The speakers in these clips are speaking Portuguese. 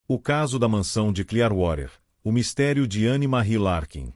O caso da mansão de Clearwater, o mistério de Anne Marie Larkin.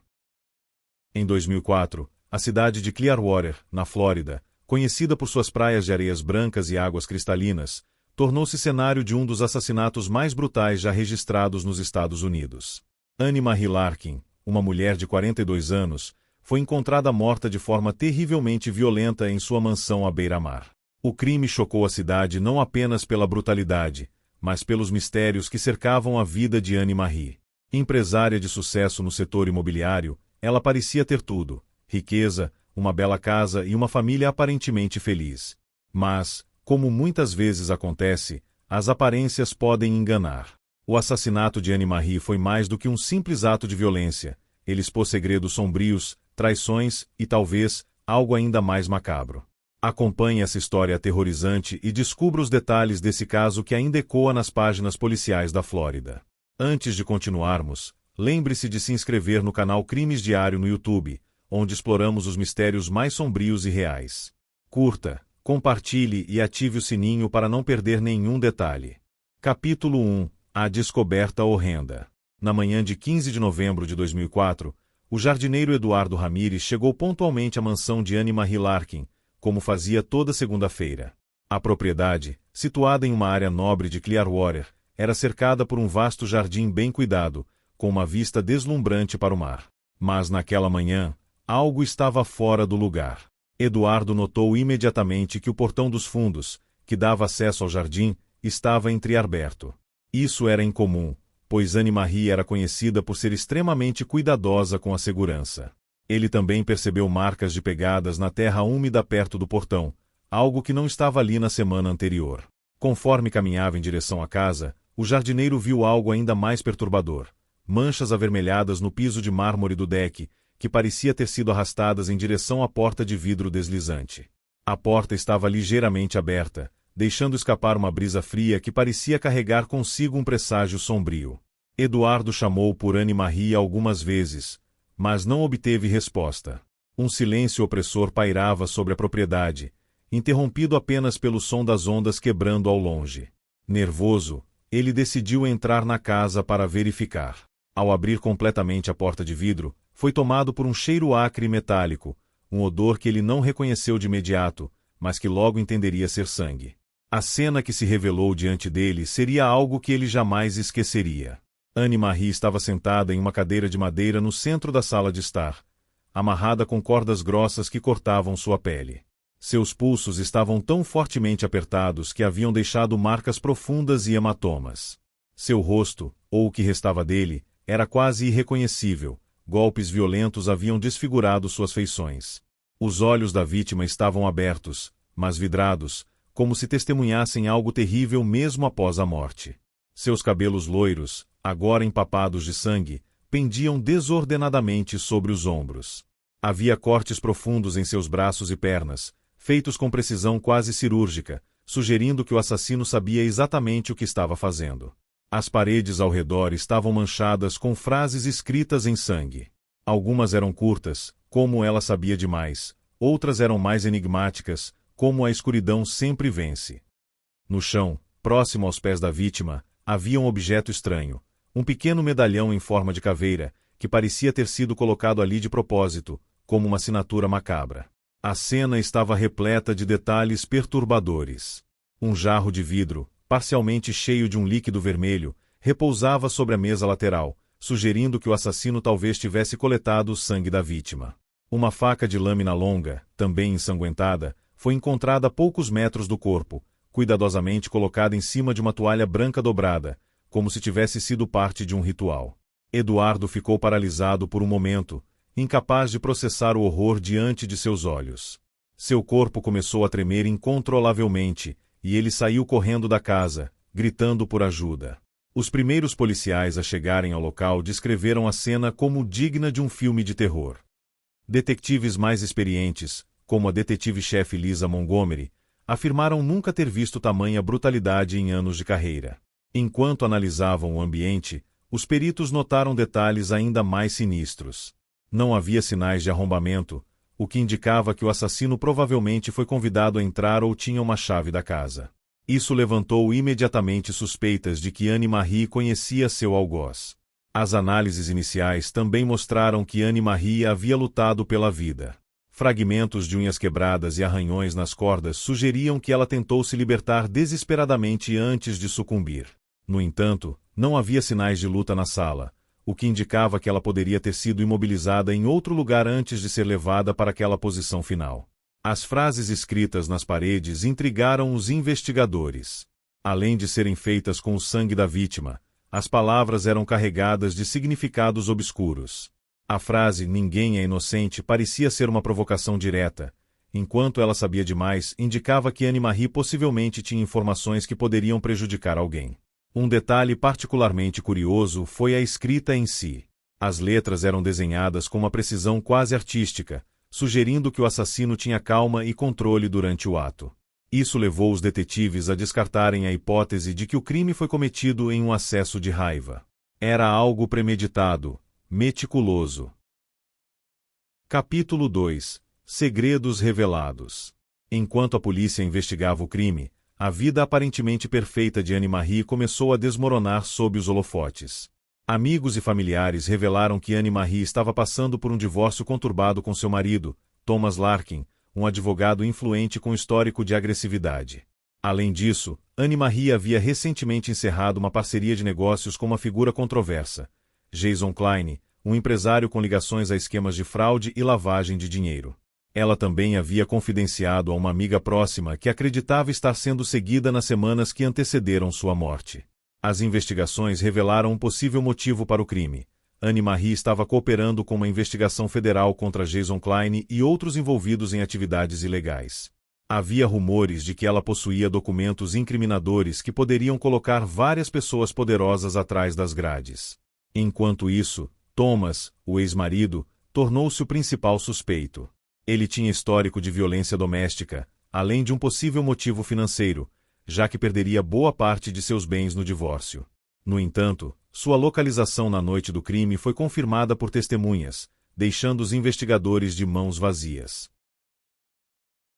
Em 2004, a cidade de Clearwater, na Flórida, conhecida por suas praias de areias brancas e águas cristalinas, tornou-se cenário de um dos assassinatos mais brutais já registrados nos Estados Unidos. Anne Marie Larkin, uma mulher de 42 anos, foi encontrada morta de forma terrivelmente violenta em sua mansão à beira-mar. O crime chocou a cidade não apenas pela brutalidade, mas pelos mistérios que cercavam a vida de Anne Marie. Empresária de sucesso no setor imobiliário, ela parecia ter tudo: riqueza, uma bela casa e uma família aparentemente feliz. Mas, como muitas vezes acontece, as aparências podem enganar. O assassinato de Anne Marie foi mais do que um simples ato de violência. Ele expôs segredos sombrios, traições e, talvez, algo ainda mais macabro. Acompanhe essa história aterrorizante e descubra os detalhes desse caso que ainda ecoa nas páginas policiais da Flórida. Antes de continuarmos, lembre-se de se inscrever no canal Crimes Diário no YouTube, onde exploramos os mistérios mais sombrios e reais. Curta, compartilhe e ative o sininho para não perder nenhum detalhe. Capítulo 1 – A Descoberta Horrenda. Na manhã de 15 de novembro de 2004, o jardineiro Eduardo Ramírez chegou pontualmente à mansão de Anne Marie Larkin, como fazia toda segunda-feira. A propriedade, situada em uma área nobre de Clearwater, era cercada por um vasto jardim bem cuidado, com uma vista deslumbrante para o mar. Mas naquela manhã, algo estava fora do lugar. Eduardo notou imediatamente que o portão dos fundos, que dava acesso ao jardim, estava entreaberto. Isso era incomum, pois Anne Marie era conhecida por ser extremamente cuidadosa com a segurança. Ele também percebeu marcas de pegadas na terra úmida perto do portão, algo que não estava ali na semana anterior. Conforme caminhava em direção à casa, o jardineiro viu algo ainda mais perturbador: manchas avermelhadas no piso de mármore do deck, que parecia ter sido arrastadas em direção à porta de vidro deslizante. A porta estava ligeiramente aberta, deixando escapar uma brisa fria que parecia carregar consigo um presságio sombrio. Eduardo chamou por Anne Marie algumas vezes, mas não obteve resposta. Um silêncio opressor pairava sobre a propriedade, interrompido apenas pelo som das ondas quebrando ao longe. Nervoso, ele decidiu entrar na casa para verificar. Ao abrir completamente a porta de vidro, foi tomado por um cheiro acre e metálico, um odor que ele não reconheceu de imediato, mas que logo entenderia ser sangue. A cena que se revelou diante dele seria algo que ele jamais esqueceria. Anne Marie estava sentada em uma cadeira de madeira no centro da sala de estar, amarrada com cordas grossas que cortavam sua pele. Seus pulsos estavam tão fortemente apertados que haviam deixado marcas profundas e hematomas. Seu rosto, ou o que restava dele, era quase irreconhecível. Golpes violentos haviam desfigurado suas feições. Os olhos da vítima estavam abertos, mas vidrados, como se testemunhassem algo terrível mesmo após a morte. Seus cabelos loiros, agora empapados de sangue, pendiam desordenadamente sobre os ombros. Havia cortes profundos em seus braços e pernas, feitos com precisão quase cirúrgica, sugerindo que o assassino sabia exatamente o que estava fazendo. As paredes ao redor estavam manchadas com frases escritas em sangue. Algumas eram curtas, como ela sabia demais, outras eram mais enigmáticas, como a escuridão sempre vence. No chão, próximo aos pés da vítima, havia um objeto estranho, um pequeno medalhão em forma de caveira, que parecia ter sido colocado ali de propósito, como uma assinatura macabra. A cena estava repleta de detalhes perturbadores. Um jarro de vidro, parcialmente cheio de um líquido vermelho, repousava sobre a mesa lateral, sugerindo que o assassino talvez tivesse coletado o sangue da vítima. Uma faca de lâmina longa, também ensanguentada, foi encontrada a poucos metros do corpo, cuidadosamente colocada em cima de uma toalha branca dobrada, como se tivesse sido parte de um ritual. Eduardo ficou paralisado por um momento, incapaz de processar o horror diante de seus olhos. Seu corpo começou a tremer incontrolavelmente, e ele saiu correndo da casa, gritando por ajuda. Os primeiros policiais a chegarem ao local descreveram a cena como digna de um filme de terror. Detetives mais experientes, como a detetive-chefe Lisa Montgomery, afirmaram nunca ter visto tamanha brutalidade em anos de carreira. Enquanto analisavam o ambiente, os peritos notaram detalhes ainda mais sinistros. Não havia sinais de arrombamento, o que indicava que o assassino provavelmente foi convidado a entrar ou tinha uma chave da casa. Isso levantou imediatamente suspeitas de que Anne-Marie conhecia seu algoz. As análises iniciais também mostraram que Anne-Marie havia lutado pela vida. Fragmentos de unhas quebradas e arranhões nas cordas sugeriam que ela tentou se libertar desesperadamente antes de sucumbir. No entanto, não havia sinais de luta na sala, o que indicava que ela poderia ter sido imobilizada em outro lugar antes de ser levada para aquela posição final. As frases escritas nas paredes intrigaram os investigadores. Além de serem feitas com o sangue da vítima, as palavras eram carregadas de significados obscuros. A frase "ninguém é inocente" parecia ser uma provocação direta, enquanto ela sabia demais indicava que Anne-Marie possivelmente tinha informações que poderiam prejudicar alguém. Um detalhe particularmente curioso foi a escrita em si. As letras eram desenhadas com uma precisão quase artística, sugerindo que o assassino tinha calma e controle durante o ato. Isso levou os detetives a descartarem a hipótese de que o crime foi cometido em um acesso de raiva. Era algo premeditado, meticuloso. Capítulo 2 – Segredos revelados. Enquanto a polícia investigava o crime, a vida aparentemente perfeita de Anne-Marie começou a desmoronar sob os holofotes. Amigos e familiares revelaram que Anne-Marie estava passando por um divórcio conturbado com seu marido, Thomas Larkin, um advogado influente com histórico de agressividade. Além disso, Anne-Marie havia recentemente encerrado uma parceria de negócios com uma figura controversa, Jason Klein, um empresário com ligações a esquemas de fraude e lavagem de dinheiro. Ela também havia confidenciado a uma amiga próxima que acreditava estar sendo seguida nas semanas que antecederam sua morte. As investigações revelaram um possível motivo para o crime. Anne-Marie estava cooperando com uma investigação federal contra Jason Klein e outros envolvidos em atividades ilegais. Havia rumores de que ela possuía documentos incriminadores que poderiam colocar várias pessoas poderosas atrás das grades. Enquanto isso, Thomas, o ex-marido, tornou-se o principal suspeito. Ele tinha histórico de violência doméstica, além de um possível motivo financeiro, já que perderia boa parte de seus bens no divórcio. No entanto, sua localização na noite do crime foi confirmada por testemunhas, deixando os investigadores de mãos vazias.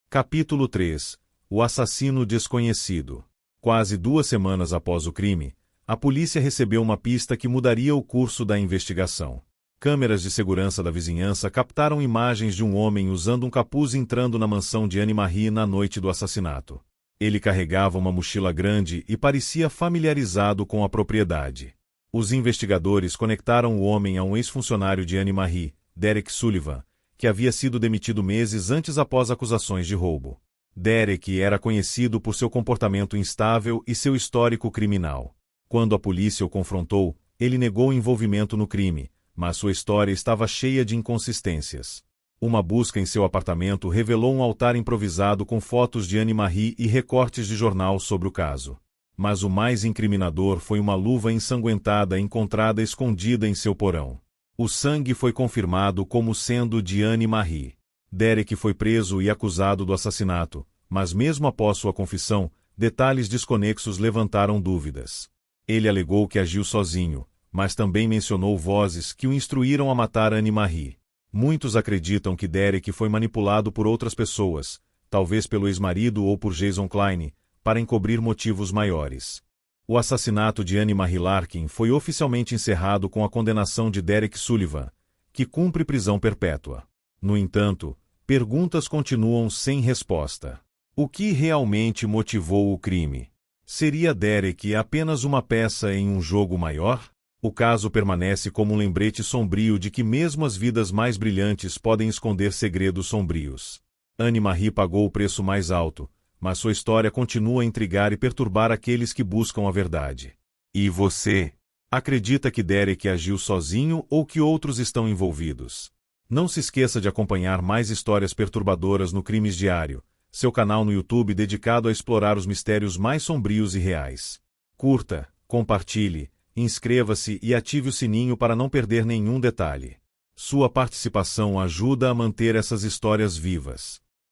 Capítulo 3 – O assassino desconhecido. Quase 2 semanas após o crime, a polícia recebeu uma pista que mudaria o curso da investigação. Câmeras de segurança da vizinhança captaram imagens de um homem usando um capuz entrando na mansão de Anne-Marie na noite do assassinato. Ele carregava uma mochila grande e parecia familiarizado com a propriedade. Os investigadores conectaram o homem a um ex-funcionário de Anne-Marie, Derek Sullivan, que havia sido demitido meses antes após acusações de roubo. Derek era conhecido por seu comportamento instável e seu histórico criminal. Quando a polícia o confrontou, ele negou envolvimento no crime, mas sua história estava cheia de inconsistências. Uma busca em seu apartamento revelou um altar improvisado com fotos de Anne-Marie e recortes de jornal sobre o caso. Mas o mais incriminador foi uma luva ensanguentada encontrada escondida em seu porão. O sangue foi confirmado como sendo de Anne-Marie. Derek foi preso e acusado do assassinato, mas mesmo após sua confissão, detalhes desconexos levantaram dúvidas. Ele alegou que agiu sozinho, mas também mencionou vozes que o instruíram a matar Anne-Marie. Muitos acreditam que Derek foi manipulado por outras pessoas, talvez pelo ex-marido ou por Jason Klein, para encobrir motivos maiores. O assassinato de Anne-Marie Larkin foi oficialmente encerrado com a condenação de Derek Sullivan, que cumpre prisão perpétua. No entanto, perguntas continuam sem resposta. O que realmente motivou o crime? Seria Derek apenas uma peça em um jogo maior? O caso permanece como um lembrete sombrio de que mesmo as vidas mais brilhantes podem esconder segredos sombrios. Anne-Marie pagou o preço mais alto, mas sua história continua a intrigar e perturbar aqueles que buscam a verdade. E você? Acredita que Derek agiu sozinho ou que outros estão envolvidos? Não se esqueça de acompanhar mais histórias perturbadoras no Crimes Diário, seu canal no YouTube dedicado a explorar os mistérios mais sombrios e reais. Curta, compartilhe, inscreva-se e ative o sininho para não perder nenhum detalhe. Sua participação ajuda a manter essas histórias vivas.